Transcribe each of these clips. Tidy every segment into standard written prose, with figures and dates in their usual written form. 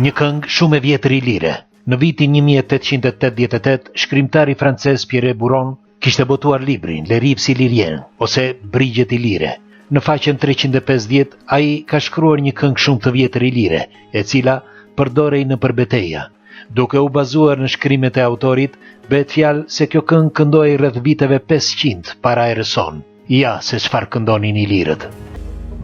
Një këngë shumë e vjetër i lire. Në vitin 1888, shkrimtari francez Pierre Buron kishte botuar librin Les Rives Illyriennes, ose Brigjet Ilire. Në faqen 350, ai ka shkruar një këngë shumë të vjetër i lire, e cila përdorej në përbeteja. Duke u bazuar në shkrimet e autorit, bëhet fjalë se kjo këngë këndohej rreth viteve 500 para erës sonë. Ja se çfarë këndonin ilirët.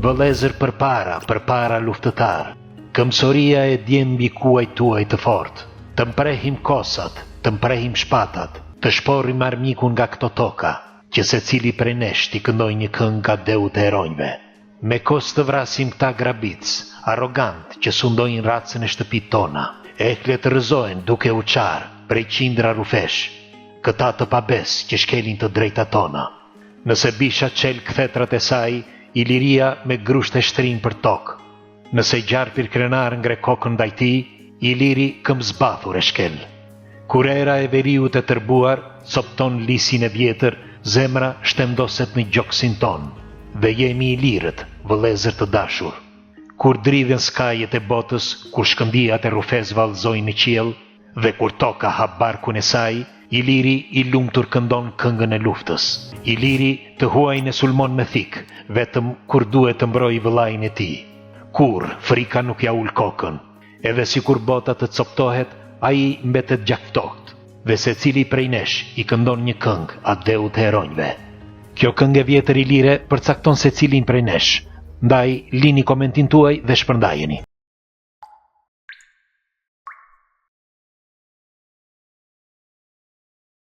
Vëllezër përpara luftëtar, këmsoria e djem mbi kuaj tuaj të fortë. Të mprehim kosat, të mprehim shpatat, të shporrim armikun nga këto toka, që secili prej nesh t'i këndoj një këngë nga deut e heronjve. Me kos të vrasim këta grabic, arrogant që sundojnë racën e shtëpit tona, e ekle të rëzojnë duke u qarë prej qindra rufesh, këta të pabes që shkelin të drejta tona. Nëse bisha qel këthetrat e saj, Iliria me grusht e shtrin për tokë. Nëse gjarpir krenar ngre kokën ndaj tij, Iliri këmbzbathur e shkel. Kur era e veriut e tërbuar, sopton lisin e vjetër, zemra shtemdoset në gjoksin ton, dhe jemi ilirët, vëllezër të dashur. Kur dridhen skajet e botës, kur shkëndijat e rufez vallëzojnë në qiell, dhe kur toka hap barkun e saj, Iliri i lumtur këndon këngën e luftës. Iliri të huajin e sulmon me thik, vetëm kur duhet të mbrojë vëllain e tij. Kur frika nuk ja ul kokën, edhe si kur bota të coptohet, ai mbetet gjaktoht, dhe secili prej nesh i këndon një këngë atë deut të heronjve. Kjo këngë e vjetër i lire përcakton secilin prej nesh, ndaj lini komentin tuaj dhe shpërndajeni.